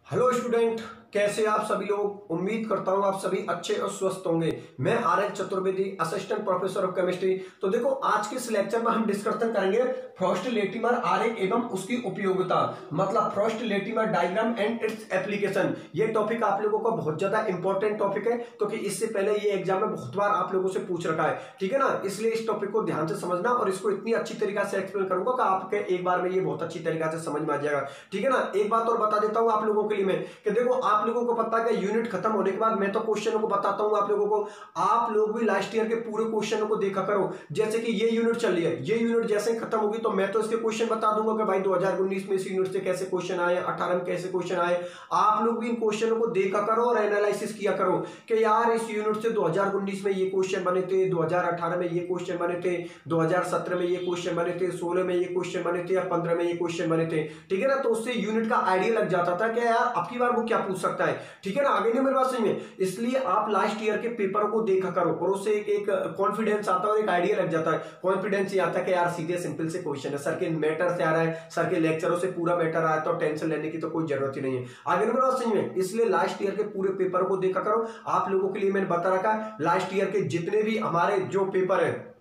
Hello student, कैसे आप सभी लोग। उम्मीद करता हूं आप सभी अच्छे और स्वस्थ होंगे। मैं R H. Chaturvedi, assistant professor of chemistry. तो देखो, आज के इस लेक्चर में हम डिस्कशन करेंगे फ्रॉस्ट लेटिमर आरेख एवं उसकी उपयोगिता, मतलब Frost Latimer diagram and its application. ये टॉपिक आप लोगों का बहुत ज्यादा इंपॉर्टेंट टॉपिक है, क्योंकि इससे पहले ये एग्जाम में बहुत बार आप लोगों से पूछ रखा है, ठीक है ना। इसलिए इस टॉपिक को ध्यान से समझना और इसको इतनी अच्छी तरीके से एक्सप्लेन करूंगा कि आपके एक बार में ये बहुत अच्छी तरीके से समझ में आ जाएगा, ठीक है ना। एक बात और बता देता हूं आप लोगों के लिए मैं, कि देखो आप लोगों को पता है कि यूनिट खत्म होने के बाद मैं तो क्वेश्चनों को बताता हूं आप लोगों को, आप लोग भी लास्ट ईयर के पूरे क्वेश्चनों को देखा करो। जैसे कि ये यूनिट चल रही है, ये यूनिट जैसे ही खत्म होगी तो मैं तो इसके क्वेश्चन बता दूंगा कि भाई 2019 में इस यूनिट से कैसे क्वेश्चन आए, 18 में कैसे क्वेश्चन आए। आप लोग भी इन क्वेश्चनों को देखा करो और एनालिसिस किया करो कि यार इस यूनिट से 2019 में ये क्वेश्चन बने थे, 2018 में ये क्वेश्चन बने थे, 2017 में ये क्वेश्चन बने थे, 16 में ये क्वेश्चन बने थे या 15 में ये क्वेश्चन बने थे, ठीक है ना। तो उससे यूनिट का आइडिया लग जाता था कि यार अब की बार वो क्या पूछ सकता है, ठीक है ना। आगे नहीं मेरे बात समझ में। इसलिए आप लास्ट ईयर के पेपर को देखा करो और उससे एक कॉन्फिडेंस आता है और एक आइडिया लग जाता है। कॉन्फिडेंस ये आता है कि यार सीधे सिंपल से क्वेश्चन है, सर के मैटर से आ रहा है, सर के लेक्चरों से पूरा मैटर आया, तो टेंशन लेने की तो कोई जरूरत ही नहीं है। आगे मेरे बात समझ में। इसलिए लास्ट ईयर के पूरे पेपर को देखा करो। आप लोगों के लिए मैंने बता रखा, लास्ट ईयर के जितने भी हमारे जो पेपर है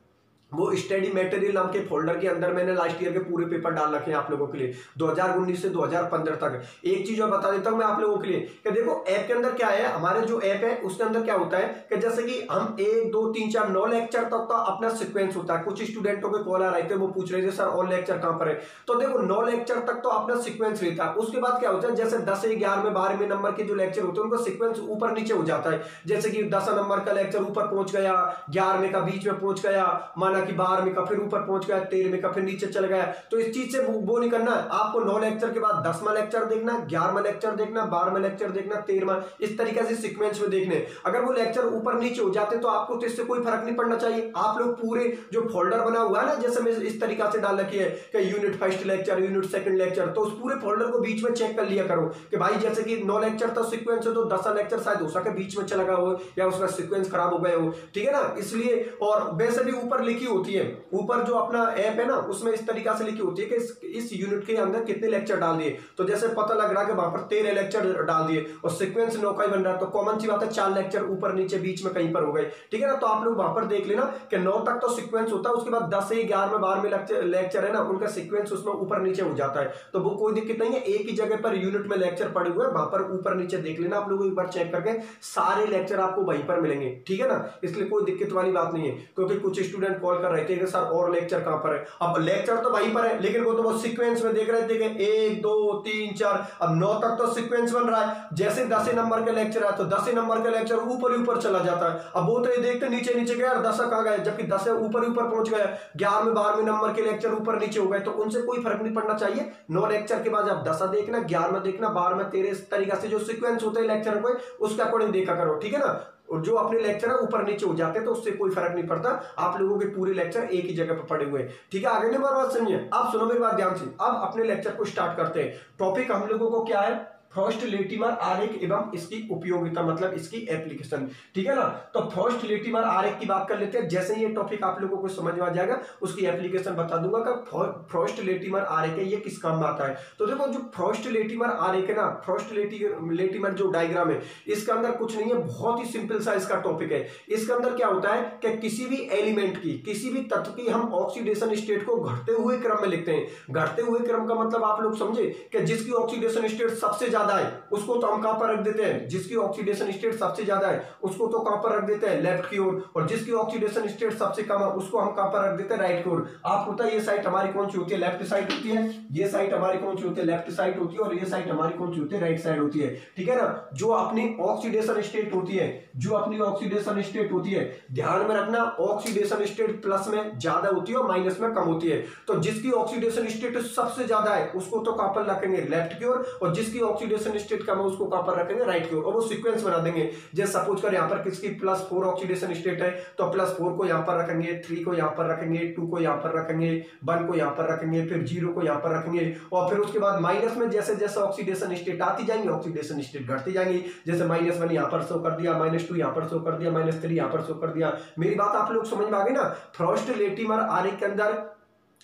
वो स्टडी मटेरियल नाम के फोल्डर के अंदर मैंने लास्ट ईयर के पूरे पेपर डाल रखे हैं आप लोगों के लिए, 2019 से 2015 तक। एक चीज और बता देता हूं मैं आप लोगों के लिए कि देखो ऐप के अंदर क्या है, हमारे जो ऐप है उसके अंदर क्या होता है कि जैसे कि हम 1 2 3 4 9 लेक्चर तक का अपना सीक्वेंस होता है। कुछ स्टूडेंटों के कॉल आ रहे थे, वो पूछ रहे थे सर और लेक्चर कहां पर है। तो देखो 9 लेक्चर तक तो अपना सीक्वेंस रहता है। उसके बाद क्या होता है, जैसे 10 11 12वें नंबर के जो लेक्चर होते हैं उनका सीक्वेंस ऊपर नीचे हो जाता है। जैसे कि 10 नंबर का लेक्चर ऊपर पहुंच गया, 11वें का बीच में पहुंच गया, माना कि 12वें का फिर ऊपर पहुंच गया, 13वें का फिर नीचे चल गया। तो इस चीज से वो नहीं करना है आपको। 9 लेक्चर के बाद 10वां लेक्चर देखना, 11वां लेक्चर देखना, 12वां लेक्चर देखना, 13वां, इस तरीके से सीक्वेंस में देखने। अगर वो लेक्चर ऊपर नीचे हो जाते तो आपको तो इससे कोई फर्क नहीं पड़ना चाहिए। आप लोग पूरे जो फोल्डर बना हुआ है ना, जैसे मैं इस तरीका से डाल रखी है कि unit first lecture, unit second lecture, तो उस पूरे फोल्डर को बीच में चेक कर लिया करो कि भाई जैसे कि 9 लेक्चर तो सीक्वेंस है, तो 10वां लेक्चर शायद हो सके बीच में चला गया हो या उसका सीक्वेंस खराब हो गया हो, ठीक है ना। इसलिए और वैसे भी ऊपर लिखी होती है, ऊपर जो अपना ऐप है ना उसमें इस तरीका से लिखी होती है कि इस यूनिट के अंदर कितने लेक्चर डाल दिए। तो जैसे पता लग रहा है कि वहां पर 13 लेक्चर डाल दिए और सीक्वेंस 9 का ही बन रहा है, तो कॉमन सी बात है 4 लेक्चर ऊपर नीचे बीच में कहीं पर हो गए, ठीक है ना। तो आप लोग वहां पर देख लेना कि 9 तक तो सीक्वेंस होता है, उसके बाद 10 से 11 12 लेक्चर है ना, उनका सीक्वेंस उसमें ऊपर नीचे हो जाता है। तो वो कोई दिक्कत नहीं है, एक ही जगह पर यूनिट में लेक्चर पड़े हुए हैं, वहां पर ऊपर नीचे देख लेना आप लोग एक बार चेक करके, सारे लेक्चर आपको वहीं पर मिलेंगे, ठीक है ना। इसलिए कोई दिक्कत वाली बात नहीं है, क्योंकि कुछ स्टूडेंट कॉल कर रहे थे कि सर और लेक्चर कहां पर है। अब लेक्चर तो वहीं पर है, लेकिन वो तो वो सीक्वेंस में देख रहे थे कि 1 2 3 4, अब 9 तक तो सीक्वेंस बन रहा है। जैसे 10 नंबर का लेक्चर है तो 10 नंबर का लेक्चर ऊपर ही ऊपर चला जाता है। अब वो तो ये देखते नीचे नीचे गया, 10 कहां गए, जबकि 10 ऊपर ही ऊपर पहुंच गया, 11वें 12वें नंबर के लेक्चर ऊपर नीचे हो गए, तो उनसे कोई फर्क नहीं पड़ना चाहिए। 9 लेक्चर के बाद आप 10 देखना, 11 देखना, 12 13, इस तरीके से जो सीक्वेंस होते हैं लेक्चर को उसके अकॉर्डिंग देखा करो, ठीक है ना। और जो अपने लेक्चर है ऊपर नीचे हो जाते हैं तो उससे कोई फर्क नहीं पड़ता, आप लोगों के पूरे लेक्चर एक ही जगह पर पड़े हुए हैं, ठीक है। आगे नहीं बात समझिए, आप सुनो मेरी बात ध्यान से। अब अपने लेक्चर को स्टार्ट करते हैं। टॉपिक हम लोगों को क्या है, फ्रॉस्ट लेटिमर आरेख एवं इसकी उपयोगिता, मतलब इसकी एप्लीकेशन, ठीक है ना। तो फ्रॉस्ट लेटिमर आरेख की बात कर लेते हैं। जैसे ये टॉपिक आप लोगों को समझ में आ जाएगा उसकी एप्लीकेशन बता दूंगा कि फ्रॉस्ट लेटिमर आरेख है ये किस काम में आता है। तो देखो जो फ्रॉस्ट लेटिमर आरेख है ना, फ्रॉस्ट लेटिमर जो डायग्राम है, इसके अंदर कुछ नहीं है, बहुत ही सिंपल सा इसका टॉपिक है। इसके अंदर क्या होता है कि किसी भी एलिमेंट की, किसी भी तत्व की हम ऑक्सीडेशन स्टेट को घटते हुए क्रम में लिखते हैं। घटते हुए क्रम का मतलब आप लोग समझे कि जिसकी ऑक्सीडेशन स्टेट सबसे ज्यादा है उसको तो हम कहां पर रख देते हैं, जिसकी ऑक्सीडेशन स्टेट सबसे ज्यादा है उसको तो कहां पर रख देते हैं, लेफ्ट की ओर, और जिसकी ऑक्सीडेशन स्टेट सबसे कम है उसको हम कहां पर रख देते हैं, राइट की ओर। आपको पता है ये साइड हमारी कौन सी होती है, लेफ्ट साइड होती है। ये साइड हमारी कौन सी होती है, लेफ्ट साइड होती है, और ये साइड हमारी कौन सी होती है, राइट साइड होती है, ठीक है ना। जो अपनी ऑक्सीडेशन स्टेट होती है, जो अपनी ऑक्सीडेशन स्टेट होती है, ध्यान में रखना, ऑक्सीडेशन स्टेट प्लस में ज्यादा होती है और माइनस में कम होती है। तो जिसकी ऑक्सीडेशन स्टेट सबसे ज्यादा है उसको तो कहां पर रखेंगे, लेफ्ट की ओर, और जिसकी ऑक्सीडेशन स्टेट कम है उसको कहां पर रखेंगे, राइट की ओर, और वो सीक्वेंस बना देंगे। जैसे सपोज कर यहां पर किसकी +4 ऑक्सीडेशन स्टेट है तो +4 को यहां पर रखेंगे, 3 को यहां पर रखेंगे, 2 को यहां पर रखेंगे, 1 को यहां पर रखेंगे, फिर 0 को यहां पर रखेंगे, और फिर उसके बाद माइनस में जैसे जैसे ऑक्सीडेशन स्टेट आती जाएंगी ऑक्सीडेशन स्टेट घटती जाएंगी। जैसे -1 यहां पर शो कर दिया, -2 यहां पर शो कर दिया, -3 यहां पर शो कर दिया। मेरी बात आप लोग समझ में आ गई ना। फ्रॉस्ट लेटिमर आरेख के अंदर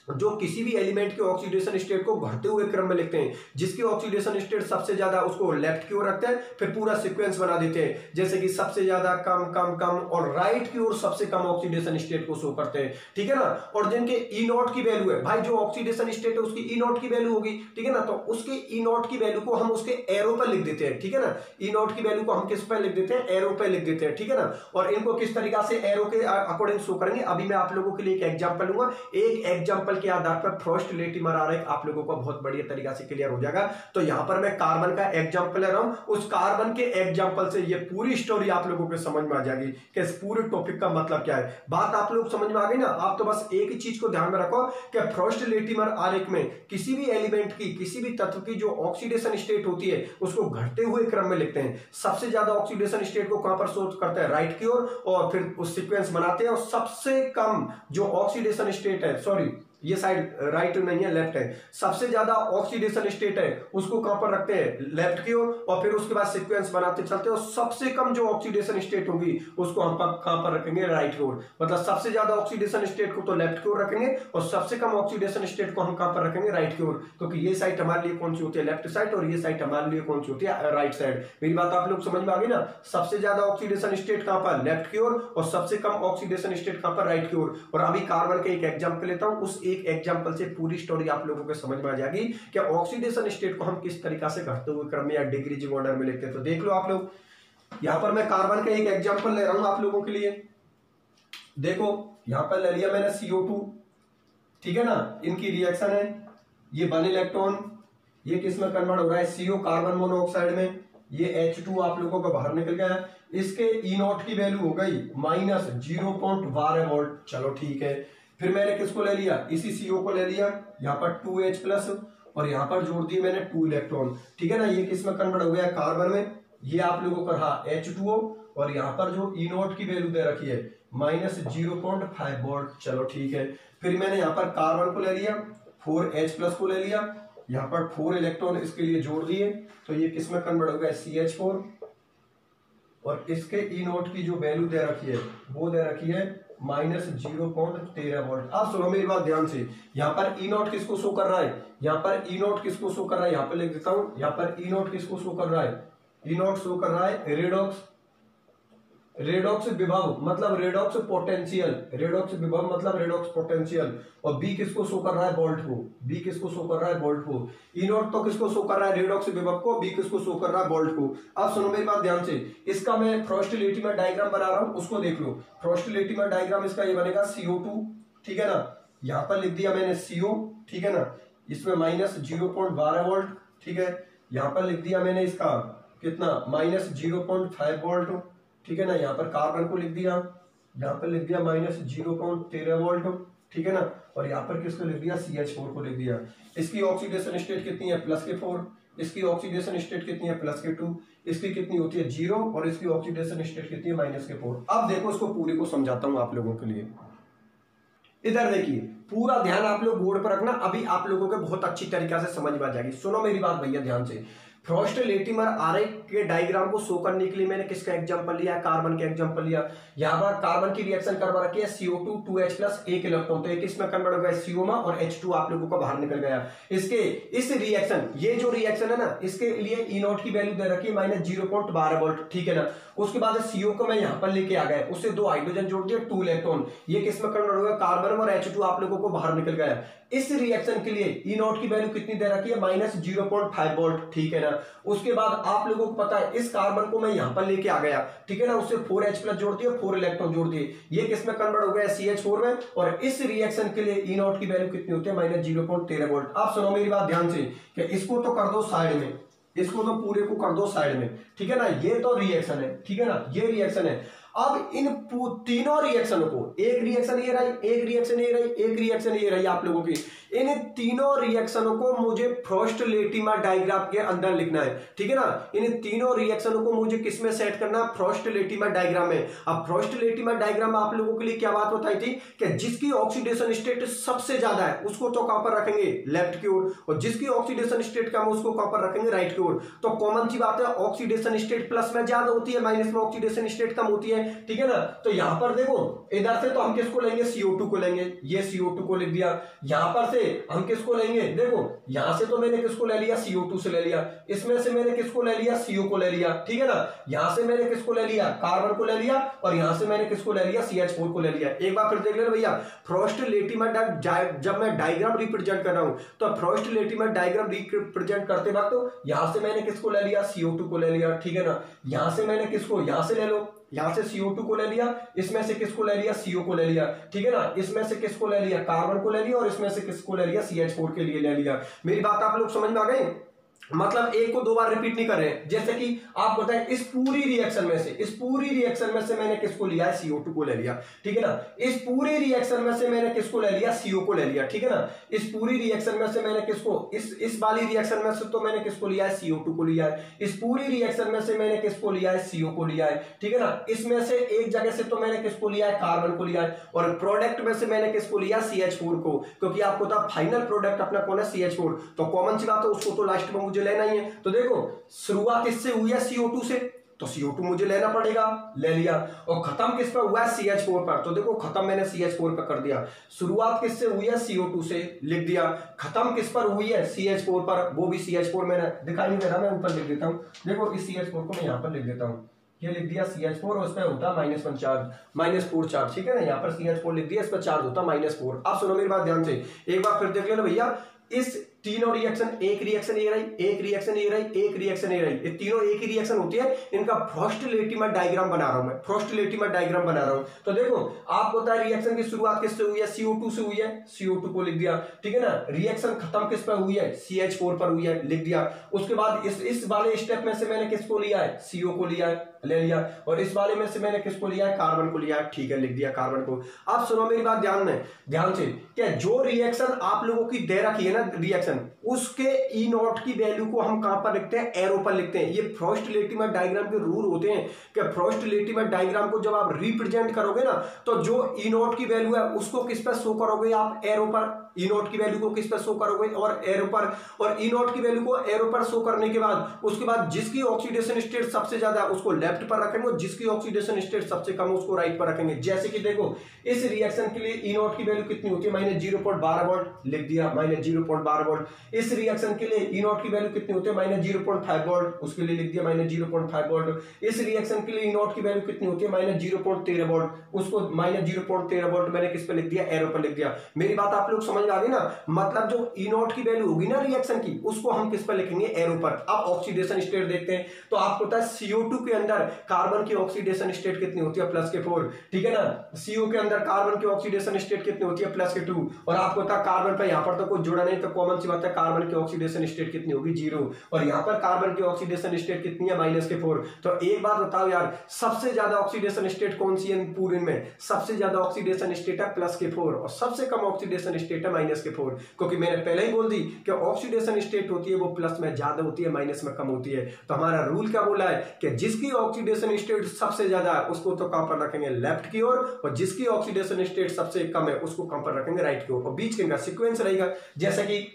जो किसी भी एलिमेंट के ऑक्सीडेशन स्टेट को घटते हुए क्रम में लिखते हैं, जिसकी ऑक्सीडेशन स्टेट सबसे ज्यादा उसको लेफ्ट की ओर रखते हैं, फिर पूरा सीक्वेंस बना देते हैं, जैसे कि सबसे ज्यादा कम कम कम और राइट की ओर सबसे कम ऑक्सीडेशन स्टेट को शो करते हैं, ठीक है ना। और जिनके ई नॉट की वैल्यू है, भाई जो ऑक्सीडेशन स्टेट है उसकी ई नॉट की वैल्यू होगी, ठीक है ना, तो उसके ई नॉट की वैल्यू को हम उसके एरो पर लिख देते हैं, ठीक है ना। ई नॉट की वैल्यू को हम किस पर लिख देते हैं, एरो पर लिख देते हैं, ठीक है ना। और इनको किस तरीका से एरो के अकॉर्डिंग शो करेंगे, अभी मैं आप लोगों के लिए एक एग्जांपल लूंगा, एक एग्जांपल के आधार पर फर्स्ट लेटिमर आरेख आप लोगों को बहुत बढ़िया तरीका से क्लियर हो जाएगा। तो यहां पर मैं कार्बन का एग्जांपल ले रहा हूं, उस कार्बन के एग्जांपल से ये पूरी स्टोरी आप लोगों को समझ में आ जाएगी कि इस पूरे टॉपिक का मतलब क्या है। बात आप लोग समझ में आ गई ना। आप तो बस एक ही चीज को ध्यान में रखो कि फर्स्ट लेटिमर आरेख में किसी भी एलिमेंट की, किसी भी तत्व की जो ऑक्सीडेशन स्टेट होती है उसको घटते हुए क्रम में लिखते हैं। सबसे ज्यादा ऑक्सीडेशन स्टेट को कहां पर शो करते हैं, राइट की ओर, और फिर उस सीक्वेंस बनाते हैं, और सबसे कम जो ऑक्सीडेशन स्टेट है, सॉरी ये साइड राइट नहीं है, लेफ्ट है, सबसे ज्यादा ऑक्सीडेशन स्टेट है उसको कहां पर रखते हैं, लेफ्ट की ओर, और फिर उसके बाद सीक्वेंस बनाते चलते हैं, और सबसे कम जो ऑक्सीडेशन स्टेट होगी उसको हम कहां पर रखेंगे, राइट की ओर। मतलब सबसे ज्यादा ऑक्सीडेशन स्टेट को तो लेफ्ट की ओर रखेंगे, और सबसे कम ऑक्सीडेशन स्टेट को हम कहां पर रखेंगे, राइट की ओर, क्योंकि ये साइड हमारे लिए कौन सी होती है, लेफ्ट साइड, और ये साइड हमारे लिए कौन सी होती है, राइट साइड। मेरी बात आप लोग समझ में आ गई ना। सबसे ज्यादा ऑक्सीडेशन स्टेट कहां पर, लेफ्ट की ओर, और सबसे कम ऑक्सीडेशन स्टेट कहां पर, राइट की ओर। और अभी कार्बन का एक एग्जांपल लेता हूं, उस एक एग्जांपल से पूरी स्टोरी आप लोगों को समझ में आ जाएगी कि ऑक्सीडेशन स्टेट को हम किस तरीका से घटते हुए क्रम में या डिक्रीजिंग ऑर्डर में लिखते हैं। तो देख लो आप लोग, यहां पर मैं कार्बन का एक एग्जांपल ले रहा हूं आप लोगों के लिए। देखो यहां पर ले लिया मैंने CO2, ठीक है ना, इनकी रिएक्शन है, ये 1 इलेक्ट्रॉन, ये किसमें कन्वर्ट हो रहा है, CO कार्बन मोनोऑक्साइड में, ये H2 आप लोगों का बाहर निकल गया। इसके ई नॉट की वैल्यू हो गई -0.12 वोल्ट। चलो ठीक है, फिर मैंने किसको ले लिया, इसी CO को ले लिया, यहाँ पर 2H+ और यहाँ पर जोड़ दिए मैंने 2 इलेक्ट्रॉन, ठीक है ना। ये किसमें कन्वर्ट हो गया, कार्बन में। ये आप लोगों का रहा H2O, और यहाँ पर जो ई नॉट की वैल्यू दे रखी है -0.5 वोल्ट। चलो ठीक है, फिर मैंने यहाँ पर कार्बन को ले लिया, 4H+ को ले लिया, यहाँ पर 4 इलेक्ट्रॉन इसके लिए जोड़ दिए, तो ये किसमें कन्वर्ट हो गया, CH4, और इसके ई नॉट की जो वैल्यू दे रखी है वो दे रखी है -0.13 वोल्ट। अब सुनो मेरी बात ध्यान से, यहाँ पर ई नॉट किसको शो कर रहा है, यहाँ पर ई नॉट किसको शो कर रहा है, यहाँ पर लिख देता हूं, यहाँ पर ई नॉट किसको शो कर रहा है, ई नॉट शो कर रहा है रेडॉक्स, रेडॉक्स विभव मतलब रेडॉक्स पोटेंशियल, रेडॉक्स विभव मतलब रेडॉक्स पोटेंशियल। और बी किसको शो कर रहा है, वोल्ट को, बी किसको शो कर रहा है, वोल्ट को। ई नॉट तो किसको शो कर रहा है, रेडॉक्स विभव को, बी किसको शो कर रहा है, वोल्ट को। अब सुनो मेरी बात ध्यान से, इसका मैं फ्रॉस्ट लेटिमर डायग्राम बना रहा हूं, उसको देख लो। फ्रॉस्ट लेटिमर डायग्राम इसका ये बनेगा CO2, ठीक है ना, यहां पर लिख दिया मैंने CO, ठीक है ना, इसमें -0.12 वोल्ट, ठीक है, यहां पर लिख दिया मैंने इसका कितना, -0.5 वोल्ट, ठीक है ना। यहाँ पर कार्बन को लिख दिया, यहाँ पर लिख दिया -0.13 वोल्ट, ठीक है ना, और यहाँ पर किसको लिख दिया, CH4 को लिख दिया। इसकी ऑक्सीडेशन स्टेट कितनी है, +4, इसकी ऑक्सीडेशन स्टेट कितनी है, +2, इसकी कितनी होती है 0, और इसकी ऑक्सीडेशन स्टेट कितनी है -4। अब देखो इसको पूरी को समझाता हूं आप लोगों के लिए। इधर देखिए, पूरा ध्यान आप लोग बोर्ड पर रखना, अभी आप लोगों को बहुत अच्छी तरीके से समझ में आ जाएगी। सुनो मेरी बात भैया ध्यान से, फ्रॉस्ट लेटिमर आरेख के डायग्राम को शो करने के लिए मैंने किसका एग्जांपल लिया, कार्बन का एग्जांपल लिया। यहां पर कार्बन की रिएक्शन करवा रखी है, CO2 2H+ 1 इलेक्ट्रॉन, तो एक इसमें कन्वर्ट हो गया CO में, और H2 आप लोगों को बाहर निकल गया। इसके इस रिएक्शन, ये जो रिएक्शन है ना, इसके लिए ई नॉट की वैल्यू दे रखी है -0.12 वोल्ट, ठीक है ना। उसके बाद CO को मैं यहां पर लेके आ गया, उससे 2 हाइड्रोजन जोड़ दिया, 2 इलेक्ट्रॉन, ये किसमें कन्वर्ट हो गया, कार्बन में, और H2 आप लोगों को बाहर निकल गया। इस रिएक्शन के लिए ई नॉट की वैल्यू कितनी दे रखी है, -0.5 वोल्ट, ठीक है ना। उसके बाद आप लोगों को पता है, इस कार्बन को मैं यहां पर लेके आ गया, ठीक है ना, उससे 4H+ जोड़ दिया, 4 इलेक्ट्रॉन जोड़ दिए, ये किसमें कन्वर्ट हो गया, CH4 में, और इस रिएक्शन के लिए ई नॉट की वैल्यू कितनी होती है, -0.13 वोल्ट। अब सुनो मेरी बात ध्यान से, कि इसको तो कर दो साइड में, इसको तो पूरे को कर दो साइड में, ठीक है ना, ये तो रिएक्शन है, ठीक है ना, ये रिएक्शन है। अब इन तीनों रिएक्शनों को, एक रिएक्शन ये रही, एक रिएक्शन ये रही, एक रिएक्शन ये रही आप लोगों की, इन तीनों रिएक्शनों को मुझे फ्रॉस्ट लेटिमर डायग्राम के अंदर लिखना है, ठीक है ना। इन तीनों रिएक्शनों को मुझे किस में सेट करना, फ्रॉस्ट लेटिमर डायग्राम में। अब फ्रॉस्ट लेटिमर डायग्राम में आप लोगों के लिए क्या बात बताई थी, कि जिसकी ऑक्सीडेशन स्टेट सबसे ज्यादा है उसको तो कहां पर रखेंगे, लेफ्ट की ओर, और जिसकी ऑक्सीडेशन स्टेट कम है उसको कहां पर रखेंगे, राइट की ओर। तो कॉमन सी बात है, ऑक्सीडेशन स्टेट प्लस में ज्यादा होती है, माइनस में ऑक्सीडेशन स्टेट कम होती है। लेंगे, ठीक है ना। तो यहां पर देखो इधर से तो हम किसको लेंगे, CO2 को लेंगे, ये CO2 को लिख दिया। यहां पर से हम किसको लेंगे, देखो यहां से तो मैंने किसको ले लिया, CO2 से ले लिया, इसमें से मैंने किसको ले लिया, CO को ले लिया, ठीक है ना। यहां से मैंने किसको ले लिया, कार्बन को ले लिया, और यहां से मैंने किसको ले लिया, CH4 को ले लिया। एक बार फिर देख लेना भैया, फ्रॉस्ट-लेटीमर जब मैं डायग्राम रिप्रेजेंट कर रहा हूं तो फ्रॉस्ट-लेटीमर डायग्राम रिप्रेजेंट करते वक्त यहां से मैंने किसको ले लिया, CO2 को ले लिया, ठीक है ना। यहां से मैंने किसको, यहां से ले लो, यहां से CO2 को ले लिया, इसमें से किसको ले लिया, CO को ले लिया, ठीक है ना। इसमें से किसको ले लिया, कार्बन को ले लिया, और इसमें से किसको ले लिया, CH4 के लिए ले लिया। मेरी बात आप लोग समझ में आ गई, मतलब एक को दो बार रिपीट नहीं कर रहे हैं। जैसे कि आप बताएं इस पूरी रिएक्शन में से मैंने किसको लिया है, CO2 को ले लिया, ठीक है ना। इस पूरी रिएक्शन में से मैंने किसको ले लिया, CO को ले लिया, ठीक है ना। इस पूरी रिएक्शन में से मैंने किसको, इस वाली रिएक्शन में से तो मैंने किसको लिया है, CO2 को लिया है। इस पूरी रिएक्शन में से मैंने किसको लिया है, CO को लिया है, ठीक है ना। इसमें से एक जगह से तो मैंने किसको लिया है, कार्बन को लिया है, और प्रोडक्ट में से मैंने किसको लिया, CH4 को, क्योंकि आपको था फाइनल प्रोडक्ट अपना कौन है, CH4। तो कॉमन सी बात है, उसको तो लास्ट में मुझे लेना ही है। तो देखो शुरुआत किससे हुई है, CO2 से, तो CO2 मुझे लेना पड़ेगा, ले लिया। और खत्म किस पर हुआ है, CH4 पर, तो देखो खत्म मैंने CH4 पर कर दिया। शुरुआत किससे हुई है, CO2 से, लिख दिया। खत्म किस पर हुई है, CH4 पर, वो भी CH4 मैंने दिखाई नहीं दे रहा, मैं ऊपर लिख देता हूं। देखो इस CH4 को मैं यहां पर लिख देता हूं, ये लिख दिया CH4, और उसमें होता -1 चार्ज, -4 चार्ज, ठीक है ना। यहाँ पर CH4 लिख दिया, इस पर चार्ज होता -4। अब सुनो मेरी बात ध्यान से, एक बार फिर देख लेना भैया, इस तीनों रिएक्शन, एक रिएक्शन ये रही, एक रिएक्शन ये रही, एक रिएक्शन ये रही, ये तीनों एक ही रिएक्शन होती है। इनका फ्रॉस्ट-लेटीमर डायग्राम बना रहा हूं मैं, फ्रॉस्ट-लेटीमर डायग्राम बना रहा हूं। तो देखो आपको पता है रिएक्शन की शुरुआत किससे हुई है, CO2 से हुई है, CO2 को लिख दिया, ठीक है ना। रिएक्शन खत्म किस पर हुई है, CH4 पर हुई है, लिख दिया। उसके बाद इस वाले स्टेप में से मैंने किसको लिया है, CO को लिया है, ले लिया, और इस वाले में से मैंने किसको लिया है, कार्बन को लिया है, ठीक है, लिख दिया कार्बन को। अब सुनो मेरी बात ध्यान से, क्या जो रिएक्शन आप लोगों की दे रखी है ना रिएक्शन, उसके E0 की वैल्यू को हम कहां पर लिखते हैं, एरो पर लिखते हैं। ये फ्रॉस्ट-लेटीमर डायग्राम के रूल होते हैं कि फ्रॉस्ट-लेटीमर डायग्राम को जब आप रिप्रेजेंट करोगे ना, तो जो E0 की वैल्यू है उसको किस पर शो करोगे आप, एरो पर। E0 की वैल्यू को किस पर शो करोगे, और एरो पर। और E0 की वैल्यू को एरो पर शो करने के बाद उसके बाद जिसकी ऑक्सीडेशन स्टेट सबसे ज्यादा उसको लेफ्ट पर रखेंगे, और जिसकी ऑक्सीडेशन स्टेट सबसे कम उसको राइट पर रखेंगे। जैसे कि देखो इस रिएक्शन के लिए E0 की वैल्यू कितनी होती है, -0.12 वोल्ट, लिख दिया -0.12 वोल्ट। इस रिएक्शन के लिए E0 की वैल्यू कितनी होती है, -0.5 वोल्ट, उसके लिए लिख दिया -0.5 वोल्ट। इस रिएक्शन के लिए E0 की वैल्यू कितनी होती है, -0.13 वोल्ट, उसको -0.13 वोल्ट मैंने किस पे लिख दिया, एरो पर लिख दिया। मेरी बात आप लोग समझ में आ गई ना, मतलब जो E0 की वैल्यू होगी ना रिएक्शन की, उसको हम किस पर लिखेंगे, एरो पर। अब ऑक्सीडेशन स्टेट देखते हैं, तो आपको पता है CO2 के अंदर कार्बन की ऑक्सीडेशन स्टेट कितनी होती है, +4, ठीक है ना। CO के अंदर कार्बन की ऑक्सीडेशन स्टेट कितनी होती है, +2, और आपको पता है कार्बन पर यहां पर तो कुछ जुड़ा नहीं, तो कॉमन सी बात है कार्बन की ऑक्सीडेशन स्टेट कितनी होगी, 0, और यहां पर कार्बन की ऑक्सीडेशन स्टेट कितनी है, -4। तो एक बात बताओ यार, सबसे ज्यादा ऑक्सीडेशन स्टेट कौन सी है पूरे में, सबसे ज्यादा ऑक्सीडेशन स्टेट है +4, और सबसे कम ऑक्सीडेशन स्टेट है -4, क्योंकि मैंने पहले ही बोल दी कि ऑक्सीडेशन स्टेट होती है वो प्लस में ज्यादा होती है, माइनस में कम होती है। तो हमारा रूल क्या बोला है कि जिसकी ऑक्सीडेशन स्टेट सबसे ज्यादा है उसको तो कहां पर रखेंगे, लेफ्ट की ओर, और जिसकी ऑक्सीडेशन स्टेट सबसे कम है उसको कहां पर रखेंगे, राइट की ओर, और बीच का सीक्वेंस रहेगा। जैसे कि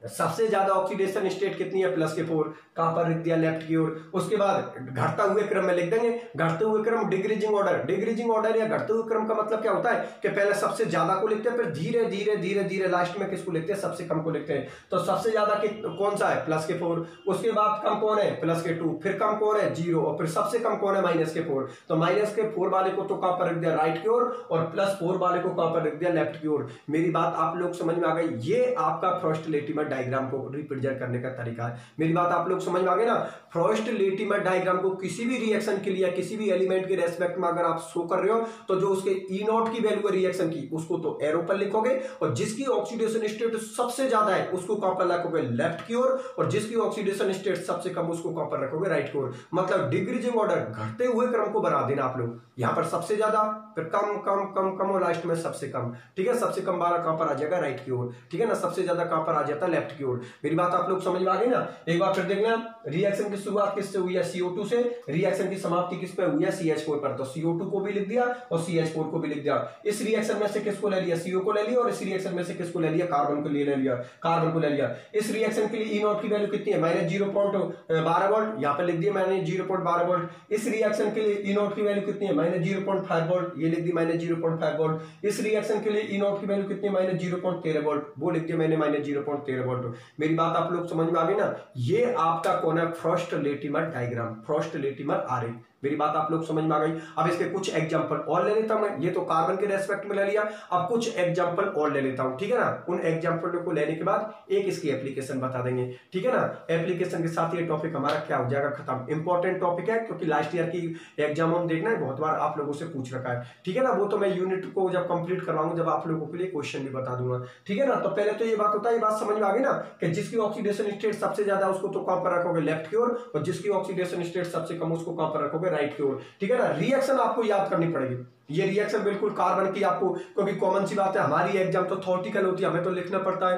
सबसे ज्यादा ऑक्सीडेशन स्टेट कितनी है, +4, कहां पर लिख दिया, लेफ्ट की ओर। उसके बाद घटता हुए क्रम में लिख देंगे, घटते हुए क्रम डिक्रीजिंग ऑर्डर, डिक्रीजिंग ऑर्डर या घटते हुए क्रम का मतलब क्या होता है कि पहले सबसे ज्यादा को लिखते हैं, फिर धीरे धीरे धीरे धीरे लास्ट में किसको लिखते हैं, सबसे कम को लिखते हैं। तो सबसे ज्यादा कौन सा है, +4, उसके बाद कम कौन है, +2, फिर कम कौन है, 0, और फिर सबसे कम कौन है, -4। तो -4 वाले को तो कहां पर रख दिया, राइट की ओर, और +4 वाले को कहां पर रख दिया, लेफ्ट की ओर। मेरी बात आप लोग समझ में आ गई, ये आपका फ्रॉस्ट-लेटीमर डायग्राम को रिप्रेजेंट करने का तरीका है। मेरी बात आप लोग समझ में आ गई ना। फ्रॉस्ट-लेटीमर डायग्राम को किसी भी रिएक्शन के लिए, किसी भी एलिमेंट के रेस्पेक्ट में अगर आप शो कर रहे हो, तो जो उसके E0 की वैल्यू है रिएक्शन की, उसको तो एरो पर लिखोगे, और जिसकी ऑक्सीडेशन स्टेट सबसे ज्यादा है उसको कहां पर रखोगे, लेफ्ट की ओर, और जिसकी ऑक्सीडेशन स्टेट सबसे कम उसको कहां पर रखोगे, राइट की ओर। मतलब डिक्रीजिंग ऑर्डर, घटते हुए क्रम को बना देना आप लोग। यहां पर सबसे ज्यादा, फिर कम कम कम कम, और लास्ट में सबसे कम, ठीक है। सबसे कम वाला कहां पर आ जाएगा, राइट की ओर, ठीक है ना। सबसे ज्यादा कहां पर आ जाता है, लेफ्ट की ओर। मेरी बात आप लोग समझ में आ गई ना। एक बार फिर देखना, रिएक्शन की शुरुआत किससे हुई है, CO2 से। रिएक्शन की समाप्ति किस पे हुई है, CH4 पर। तो CO2 को भी लिख दिया और CH4 को भी लिख दिया। इस रिएक्शन में से किसको ले लिया, CO को ले लिया, और इस रिएक्शन में से किसको ले लिया, कार्बन को ले लिया, कार्बन को ले लिया। इस रिएक्शन के लिए E0 की वैल्यू कितनी है, -0.12 वोल्ट, यहाँ पे लिख दिया मैंने 0.12 वोल्ट। इस रिएक्शन के लिए E0 की वैल्यू कितनी है, -0.5 वोल्ट, ये लिख दी -0.5 वोल्ट। इस रिएक्शन के लिए E0 की वैल्यू कितनी है, -0.13 वोल्ट, वो लिख दिया मैंने -0.13 वोल्ट। मेरी बात आप लोग समझ में आ गई ना। ये आपका कौन है, Frost Latimer diagram, Frost Latimer आरेख। मेरी बात आप लोग समझ में आ गई। अब इसके कुछ एग्जांपल और ले लेता हूं मैं, ये तो कार्बन के रेस्पेक्ट में ले लिया, अब कुछ एग्जांपल और ले लेता हूं, ठीक है ना। उन एग्जांपल को लेने के बाद एक इसकी एप्लीकेशन बता देंगे, ठीक है ना। एप्लीकेशन के साथ ये टॉपिक हमारा क्या हो जाएगा, खत्म। इंपॉर्टेंट टॉपिक है क्योंकि लास्ट ईयर की एग्जाम हम देखना है, बहुत बार आप लोगों से पूछ रखा है, ठीक है ना। वो तो मैं यूनिट को जब कंप्लीट करवाऊंगा, जब आप लोगों के लिए क्वेश्चन भी बता दूंगा, ठीक है ना। तो पहले तो ये बात होता है, ये बात समझ में आ गई ना, कि जिसकी ऑक्सीडेशन स्टेट सबसे ज्यादा उसको तो कहां पर रखोगे, लेफ्ट की ओर, और जिसकी ऑक्सीडेशन स्टेट सबसे कम उसको कहां पर रखोगे, राइट की ओर, ठीक है ना। रिएक्शन आपको याद करनी पड़ेगी, ये रिएक्शन बिल्कुल कार्बन की आपको, क्योंकि कॉमन सी बात है, हमारी एग्जाम तो थ्योरेटिकल होती है, हमें तो लिखना पड़ता है,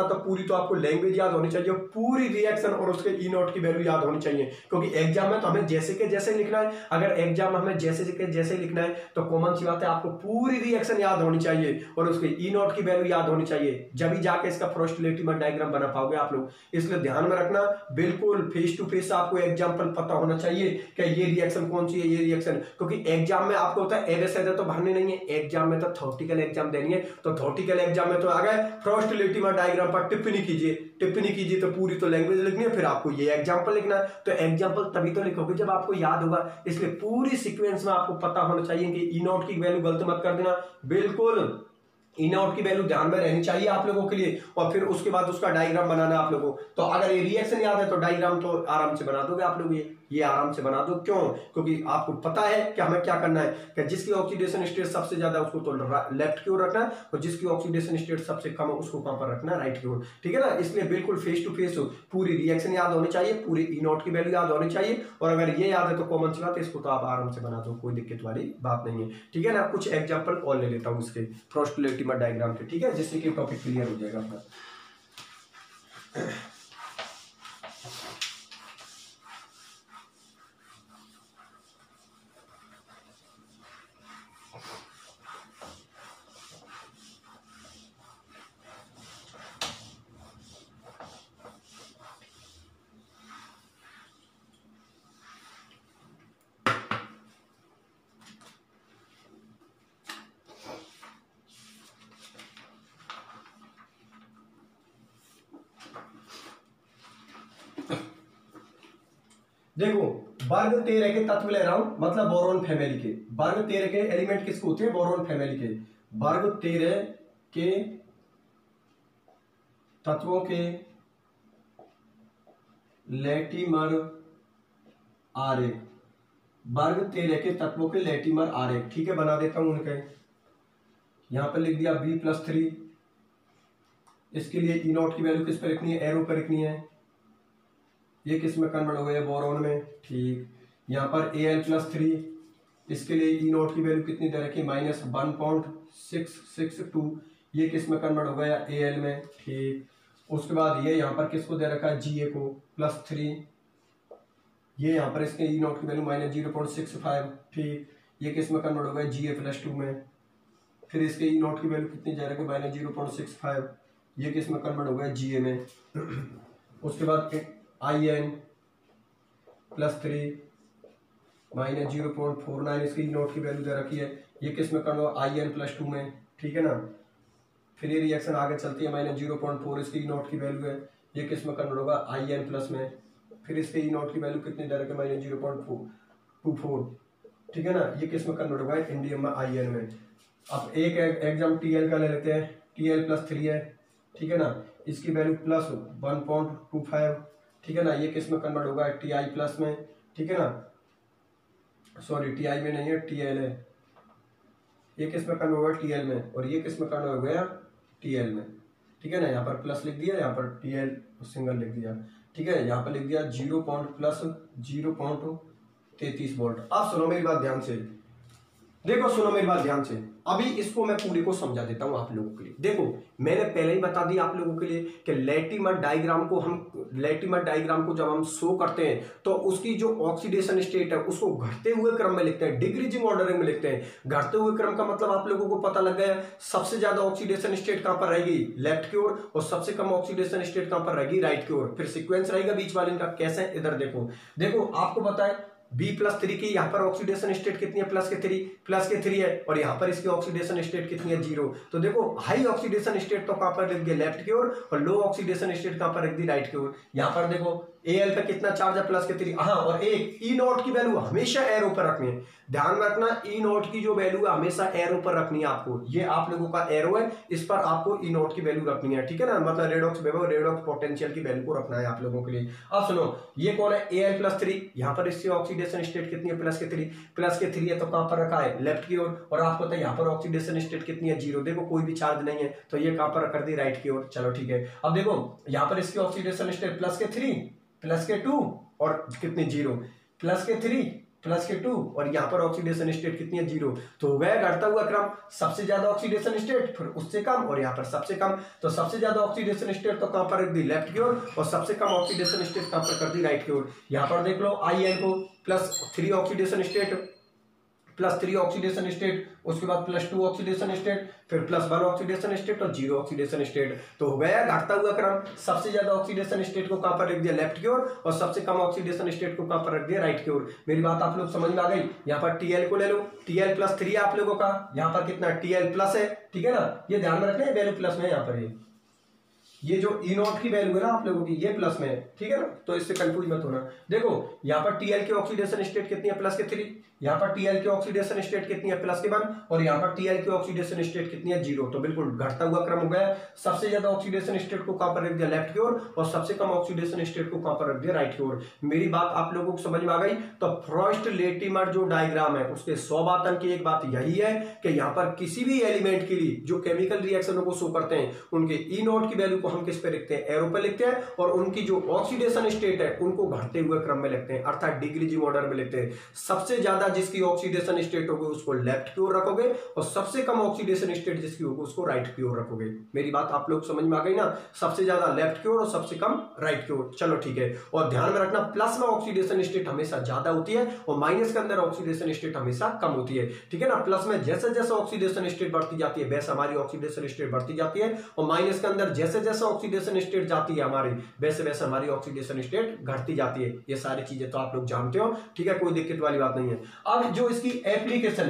तो पूरी तो आपको लैंग्वेज याद होनी चाहिए, पूरी रिएक्शन और उसके E0 की वैल्यू याद होनी चाहिए, क्योंकि एग्जाम में तो हमें जैसे के जैसे लिखना है। अगर एग्जाम में हमें जैसे के जैसे लिखना है तो कॉमन सी बात है, आपको पूरी रिएक्शन याद होनी चाहिए और उसके E0 की वैल्यू याद होनी चाहिए, जब भी जाके इसका फ्रॉस्ट लेटिमर डायग्राम बना पाओगे आप लोग। इसलिए ध्यान में रखना, बिल्कुल फेस टू फेस आपको एग्जाम्पल पता होना चाहिए कि ये रिएक्शन कौन सी है, ये रिएक्शन, क्योंकि एग्जाम में आपको होता है तो भरने नहीं है, एग्जाम में तो थ्योरेटिकल एग्जाम देनी है। तो थ्योरेटिकल एग्जाम में तो आ गए, फ्रॉस्ट लेटिमर डायग्राम पर टिप्पणी कीजिए, तो पूरी तो लैंग्वेज लिखनी है, फिर आपको ये एग्जांपल लिखना है। तो एग्जांपल तभी तो लिखोगे जब आपको याद होगा, इसलिए पूरी सीक्वेंस में आपको पता होना चाहिए कि E0 की वैल्यू गलत मत कर देना, बिल्कुल E0 की वैल्यू ध्यान में रहनी चाहिए आप लोगों के लिए, और फिर उसके बाद उसका डायग्राम बनाना आप लोगों। तो अगर ये रिएक्शन याद है तो डायग्राम तो आराम से बना दोगे आप लोग, ये आराम से बना दो। क्यों, क्योंकि आपको पता है कि हमें क्या करना है, कि जिसकी ऑक्सीडेशन स्टेट सबसे ज्यादा उसको तो लेफ्ट की ओर रखना है, और जिसकी ऑक्सीडेशन स्टेट सबसे कम है उसको कहां पर रखना है, राइट की ओर, ठीक है ना। इसलिए बिल्कुल फेस टू फेस पूरी रिएक्शन याद होनी चाहिए, पूरी E0 की वैल्यू याद होनी चाहिए, और अगर ये याद है तो कॉमन सी बात है, इसको तो आप आराम से बना दो, कोई दिक्कत वाली बात नहीं है, ठीक है ना। कुछ एग्जाम्पल और ले लेता हूं इसके फ्रॉस्ट लेटिमर डायग्राम के, ठीक है, जिससे कि टॉपिक क्लियर हो जाएगा अपना। देखो, वर्ग 13 के तत्व ले रहा हूं, मतलब बोरोन फैमिली के। वर्ग 13 के एलिमेंट किसको होते हैं, बोरोन फैमिली के। वर्ग 13 के तत्वों के लेटिमर आरेख, वर्ग 13 के तत्वों के लेटिमर आरेख, ठीक है, बना देता हूं उनके। यहां पर लिख दिया B+3, इसके लिए E0 की वैल्यू किस पे लिखनी है, एरो पे लिखनी है। ये किस में कन्वर्ट हो गया, बोरोन में, ठीक। यहाँ पर Al+3, इसके लिए E0 की वैल्यू कितनी दे रखी, -1.662, ये किस में कन्वर्ट हो गया, Al में, ठीक। उसके बाद ये यहाँ पर किसको दे रखा है, Ga को, +3, ये यहाँ पर इसके E0 की वैल्यू -0.65, ठीक। ये किस में कन्वर्ट हो गया, Ga+2 में। फिर इसके E0 की वैल्यू कितनी दे रखी है, -0.65, ये किस में कन्वर्ट हो गया, Ga में। उसके बाद In+3 -0.49, इसकी E0 की वैल्यू दे रखी है, ये किस में करना, In+2 में, ठीक है ना। फिर ये रिएक्शन आगे चलती है, -0.4 इसकी E0 की वैल्यू है, ये किस में कन्वर्ट होगा, In+ में। फिर इसके E0 की वैल्यू कितनी दे रखी है, -0.24, ठीक है ना। ये किस में कन्वर्ट होगा, इंडियम में, In में। अब एक एग्जाम TL का ले लेते हैं, TL+3 है, ठीक है ना, इसकी वैल्यू +1.25, ठीक है ना। ये किस में कन्वर्ट होगा, Ti+ में, ठीक है ना, सॉरी Ti में नहीं है, TL है। ये किस में कन्वर्ट होगा, TL में, और ये किस में कन्वर्ट हो गया, TL में, ठीक है ना। यहाँ पर प्लस लिख दिया, यहाँ पर TL सिंगल लिख दिया, ठीक है। यहाँ पर लिख दिया 0.33 वोल्ट। अब सुनो मेरी बात ध्यान से, देखो सुनो मेरी बात ध्यान से, अभी इसको मैं पूरी को समझा देता हूं आप लोगों के लिए। देखो मैंने पहले ही बता दिया आप लोगों के लिए कि लैटिमर डायग्राम को जब हम शो करते हैं तो उसकी जो ऑक्सीडेशन स्टेट है उसको घटते हुए क्रम में लिखते हैं, डिक्रीजिंग ऑर्डर में लिखते हैं। घटते हुए क्रम का मतलब आप लोगों को पता लग गया, सबसे ज्यादा ऑक्सीडेशन स्टेट कहां पर रहेगी, लेफ्ट की ओर, और सबसे कम ऑक्सीडेशन स्टेट कहां पर रहेगी, राइट की ओर। फिर सीक्वेंस रहेगा बीच वाले इनका, कैसे, इधर देखो आपको पता है B+3 की यहाँ पर ऑक्सीडेशन स्टेट कितनी है, +3 है, और यहाँ पर इसकी ऑक्सीडेशन स्टेट कितनी है, 0। तो देखो हाई ऑक्सीडेशन स्टेट तो कहां पर लिख दिया, लेफ्ट की ओर, और लो ऑक्सीडेशन स्टेट कहां पर लिख दी, राइट की ओर। यहाँ पर देखो Al पे कितना चार्ज है, +3। हाँ, और एक E0 की वैल्यू हमेशा एरो पर रखनी है, ध्यान में रखना, E0 की जो वैल्यू है हमेशा एरो पर रखनी है आपको। ये आप लोगों का एरो है, इस पर आपको E0 की वैल्यू रखनी है, ठीक है ना, मतलब रेडॉक्स विभव, रेडॉक्स पोटेंशियल की वैल्यू को रखना है आप लोगों के लिए। अब सुनो, ये कौन है, Al+3, यहाँ पर इसकी ऑक्सीडेशन स्टेट कितनी है, +3 है, तो कहां पर रखा है, लेफ्ट की ओर, और आपको पता है यहाँ पर ऑक्सीडेशन स्टेट कितनी है, 0। देखो कोई भी चार्ज नहीं है, तो ये कहां पर कर दी, राइट की ओर। चलो ठीक है, अब देखो यहाँ पर इसकी ऑक्सीडेशन स्टेट +2 और कितनी, 0, +3 और यहाँ पर ऑक्सीडेशन स्टेट कितनी है, 0। तो हो गया घटता हुआ क्रम, सबसे ज्यादा ऑक्सीडेशन स्टेट, फिर उससे कम, और यहाँ पर सबसे कम। तो सबसे ज्यादा ऑक्सीडेशन स्टेट तो कहां पर रख दी, लेफ्ट की ओर, और सबसे कम ऑक्सीडेशन स्टेट कहां पर कर दी, राइट की ओर। यहाँ पर देख लो IN को +3 ऑक्सीडेशन स्टेट, उसके बाद +2 ऑक्सीडेशन स्टेट, फिर +1 ऑक्सीडेशन स्टेट और 0 ऑक्सीडेशन स्टेट। तो हो गया घटता हुआ क्रम, सबसे ज्यादा ऑक्सीडेशन स्टेट को कहां पर रख दिया, लेफ्ट की ओर, और सबसे कम ऑक्सीडेशन स्टेट को कहां पर रख दिया, राइट की ओर। मेरी बात आप लोग समझ में आ गई। यहाँ पर Tl को ले लो, Tl+3 है आप लोगों का, यहाँ पर कितना Tl+ है, ठीक है ना, ये ध्यान में रखना है, वैल्यू प्लस में, यहाँ पर ये जो E0 की वैल्यू है ना आप लोगों की, ये प्लस में है, ठीक है ना, तो इससे कंफ्यूज मत होना। देखो यहाँ पर Tl की ऑक्सीडेशन स्टेट कितनी है, +3, यहाँ पर Tl की ऑक्सीडेशन स्टेट कितनी है, +1, और यहाँ पर Tl की ऑक्सीडेशन स्टेट कितनी है, 0। तो बिल्कुल घटता हुआ क्रम हो गया, सबसे ज्यादा ऑक्सीडेशन स्टेट को कहां पर रख दिया, लेफ्ट की ओर, और सबसे कम ऑक्सीडेशन स्टेट को कहां पर रख दिया, राइट की ओर। मेरी बात आप लोगों को समझ में आ गई। तो फ्रॉस्ट-लेटिमर जो डायग्राम है उसके 100 बातों की एक बात यही है कि यहाँ पर किसी भी एलिमेंट के लिए जो केमिकल रिएक्शनों को शो करते हैं उनके E0 की वैल्यू को हम किस पे लिखते हैं, एरो पे लिखते हैं, और उनकी जो ऑक्सीडेशन स्टेट है उनको घटते हुए क्रम में लिखते हैं, अर्थात डिक्रीजिंग ऑर्डर में लिखते हैं। सबसे ज्यादा जिसकी ऑक्सीडेशन स्टेट होगी उसको लेफ्ट की ओर रखोगे, और सबसे कम ऑक्सीडेशन स्टेट जिसकी होगी उसको राइट की ओर रखोगे। मेरी बात आप लोग समझ में आ गई ना, सबसे ज्यादा लेफ्ट की ओर और सबसे कम राइट की ओर। चलो ठीक है, और ध्यान में रखना प्लस में ऑक्सीडेशन स्टेट हमेशा ज्यादा होती है और माइनस के अंदर ऑक्सीडेशन स्टेट हमेशा कम होती है, ठीक है ना। प्लस में जैसे जैसे ऑक्सीडेशन स्टेट बढ़ती जाती है वैसे हमारी ऑक्सीडेशन स्टेट बढ़ती जाती है, और माइनस के अंदर जैसे जैसे ऑक्सीडेशन स्टेट जाती है हमारी वैसे वैसे हमारी ऑक्सीडेशन स्टेट घटती जाती है। ये सारी चीजें तो आप लोग जानते हो, ठीक है, कोई दिक्कत वाली बात नहीं है। अब जो इसकी एप्लीकेशन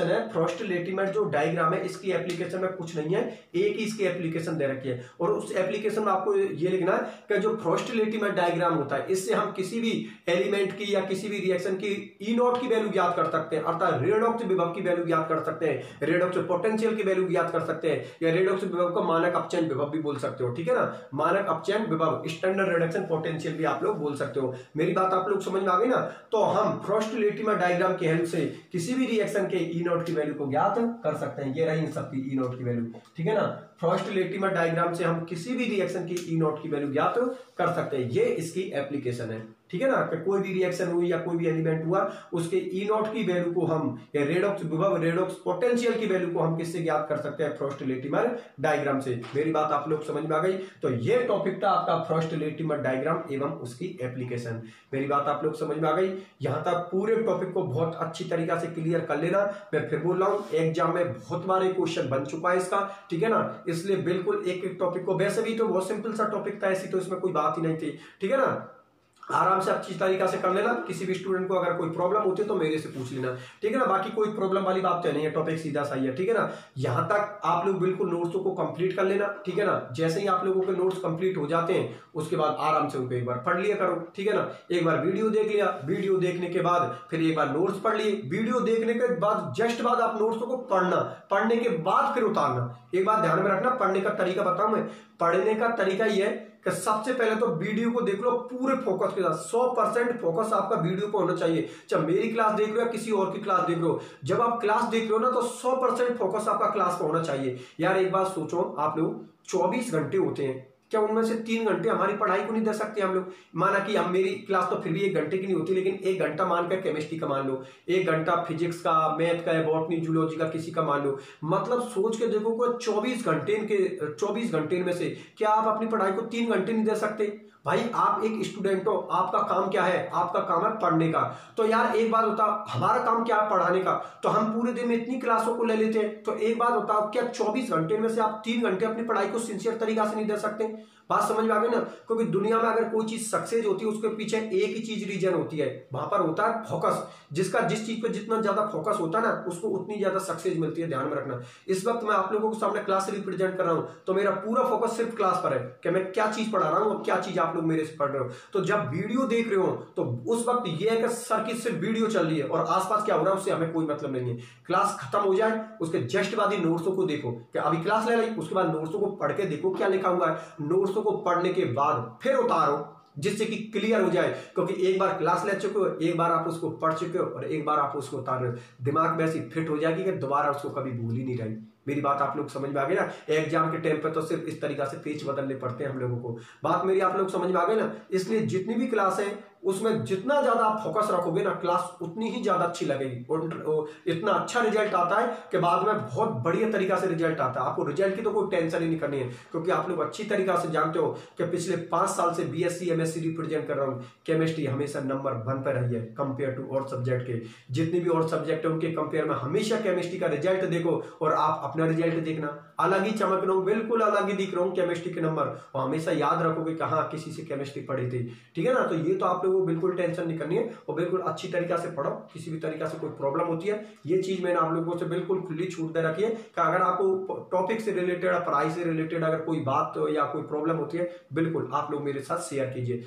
है, फ्रॉस्ट-लेटिमर जो डायग्राम है, इसकी एप्लीकेशन में कुछ नहीं है, एक ही इसकी एप्लीकेशन दे रखी है, और उस एप्लीकेशन में आपको ये लिखना है कि जो फ्रॉस्ट-लेटिमर डायग्राम होता है इससे हम किसी भी एलिमेंट की या किसी भी रिएक्शन की E0 की वैल्यू ज्ञात कर सकते हैं, अर्थात रेडॉक्स विभव की वैल्यू ज्ञात कर सकते हैं, रेडॉक्स पोटेंशियल की वैल्यू ज्ञात कर सकते हैं, या रेडॉक्स विभव को मानक अपचयन विभव भी बोल सकते हो, ठीक है ना, मानक अपचयन विभव, स्टैंडर्ड रिडक्शन पोटेंशियल भी आप लोग बोल सकते हो। मेरी बात आप लोग समझ में आ गई ना। तो हम फ्रॉस्ट-लेटिमर डायग्राम की हेल्प से किसी भी रिएक्शन के E0 की वैल्यू को ज्ञात कर सकते हैं। ये रही इन सबकी E0 की वैल्यू, ठीक है ना। फ्रॉस्ट-लेटिमर डायग्राम से हम किसी भी रिएक्शन की E0 की वैल्यू ज्ञात कर सकते हैं, ये इसकी एप्लीकेशन है, ठीक है ना। कि कोई भी रिएक्शन हुई या कोई भी एलिमेंट हुआ उसके E0 की वैल्यू को हम, या रेडॉक्स विभव, रेडॉक्स पोटेंशियल की वैल्यू को हम किससे ज्ञात कर सकते हैं, फ्रॉस्ट-लेटिमर डायग्राम से। मेरी बात आप लोग समझ में आ गई। तो ये टॉपिक था आपका फ्रॉस्ट-लेटिमर डायग्राम एवं उसकी एप्लीकेशन। मेरी बात आप लोग समझ में आ गई। यहां तक पूरे टॉपिक को बहुत अच्छी तरीके से क्लियर कर लेना। मैं फिर बोल रहा हूं, एग्जाम में बहुत बार क्वेश्चन बन चुका है इसका, ठीक है ना, इसलिए बिल्कुल एक एक टॉपिक को, वैसे भी तो बहुत सिंपल सा टॉपिक था, ऐसी तो इसमें कोई बात ही नहीं थी, ठीक है ना, आराम से अच्छी तरीका से कर लेना। किसी भी स्टूडेंट को अगर कोई प्रॉब्लम होती है तो मेरे से पूछ लेना, ठीक है ना। बाकी कोई प्रॉब्लम वाली बात तो नहीं है, टॉपिक सीधा सा ही है, ठीक है ना। यहां तक आप लोग बिल्कुल नोट्स को कंप्लीट कर लेना, ठीक है ना। जैसे ही आप लोगों के नोट्स कंप्लीट हो जाते हैं उसके बाद आराम से उनको एक बार पढ़ लिया करो, ठीक है ना। एक बार वीडियो देख लिया, वीडियो देखने के बाद फिर एक बार नोट्स पढ़ लिए, वीडियो देखने के बाद जस्ट बाद आप नोट्स को पढ़ना, पढ़ने के बाद फिर उतारना। एक बात ध्यान में रखना, पढ़ने का तरीका बताऊं मैं, पढ़ने का तरीका ये है कि सबसे पहले तो वीडियो को देख लो पूरे फोकस के साथ, 100% फोकस आपका वीडियो पर होना चाहिए। चाहे मेरी क्लास देख रहे हो या किसी और की क्लास देख रहे हो, जब आप क्लास देख रहे हो ना तो 100% फोकस आपका क्लास पर होना चाहिए। यार एक बात सोचो, आप लोग 24 घंटे होते हैं, क्या उनमें से 3 घंटे हमारी पढ़ाई को नहीं दे सकते हम लोग? माना कि हम मेरी क्लास तो फिर भी 1 घंटे की नहीं होती, लेकिन 1 घंटा मानकर केमिस्ट्री का मान लो, 1 घंटा फिजिक्स का, मैथ का, बॉटनी जूलॉजी का किसी का मान लो। मतलब सोच के देखो कि 24 घंटे में से क्या आप अपनी पढ़ाई को 3 घंटे नहीं दे सकते? भाई आप एक स्टूडेंट हो, आपका काम क्या है? आपका काम है पढ़ने का। तो यार एक बात होता, हमारा काम क्या है? पढ़ाने का। तो हम पूरे दिन में इतनी क्लासों को ले लेते हैं, तो एक बात बताओ, क्या 24 घंटे में से आप 3 घंटे अपनी पढ़ाई को सिंसियर तरीका से नहीं दे सकते? बात समझ में आ गई ना? क्योंकि दुनिया में अगर कोई चीज सक्सेस होती है, उसके पीछे एक ही चीज रीजन होती है, वहां पर होता है फोकस। जिसका जिस चीज पे जितना ज्यादा फोकस होता है ना, उसको उतनी ज्यादा सक्सेस मिलती है। ध्यान में रखना। इस वक्त मैं आप लोगों के सामने क्लास रिप्रेजेंट कर रहा हूं, तो मेरा पूरा फोकस सिर्फ क्लास पर है कि मैं क्या चीज पढ़ा रहा हूं और क्या चीज आप लोग मेरे से पढ़ रहे हो। तो जब वीडियो देख रहे हो तो उस वक्त ये है कि सर की सिर्फ वीडियो चल रही है और आसपास क्या हो रहा है उससे हमें कोई मतलब नहीं है। क्लास खत्म हो जाए उसके जस्ट बाद ही नोट्सों को देखो कि अभी क्लास ले रही, उसके बाद नोट्सों को पढ़ के देखो क्या लिखा हुआ है। नोट्सों को पढ़ने के बाद फिर उतारो, जिससे कि क्लियर हो जाए। क्योंकि एक बार क्लास ले चुके हो, एक बार आप उसको पढ़ चुके हो और एक बार आप उसको उतार रहे हो, दिमाग में ऐसी फिट हो जाएगी कि दोबारा उसको कभी भूल ही नहीं रही। मेरी बात आप लोग समझ में आ गई ना? एग्जाम के टाइम पे तो सिर्फ इस तरीका से पेज बदलने पड़ते हैं हम लोगों को। बात मेरी आप लोग समझ में आ गई ना? इसलिए जितनी भी क्लास है उसमें जितना ज्यादा आप फोकस रखोगे ना, क्लास उतनी ही ज्यादा अच्छी लगेगी और इतना अच्छा रिजल्ट आता है कि बाद में बहुत बढ़िया तरीका से रिजल्ट आता है। आपको रिजल्ट की तो कोई टेंशन ही नहीं करनी है, क्योंकि आप लोग अच्छी तरीका से जानते हो कि पिछले 5 साल से बीएससी एमएससी रिप्रेजेंट कर रहा हूँ। केमिस्ट्री हमेशा नंबर 1 पर रही है कंपेयर टू और सब्जेक्ट के। जितने भी और सब्जेक्ट है उनके कंपेयर में हमेशा केमिस्ट्री का रिजल्ट देखो और आप अपना रिजल्ट देखना, अलग ही चमक रहा हूँ, बिल्कुल अलग ही दिख रहा हूँ केमिस्ट्री के नंबर। और हमेशा याद रखोगे कि हाँ किसी से केमिस्ट्री पढ़ी थी, ठीक है ना? तो ये तो आप लोगों को बिल्कुल टेंशन नहीं करनी है और बिल्कुल अच्छी तरीका से पढ़ो। किसी भी तरीका से कोई प्रॉब्लम होती है, ये चीज मैंने आप लोगों से बिल्कुल खुली छूट दे रखी है कि अगर आपको टॉपिक से रिलेटेड, पढ़ाई से रिलेटेड अगर कोई बात या कोई प्रॉब्लम होती है, बिल्कुल आप लोग मेरे साथ शेयर कीजिए।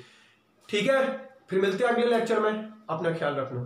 ठीक है, फिर मिलते हैं अगले लेक्चर में। अपना ख्याल रखना।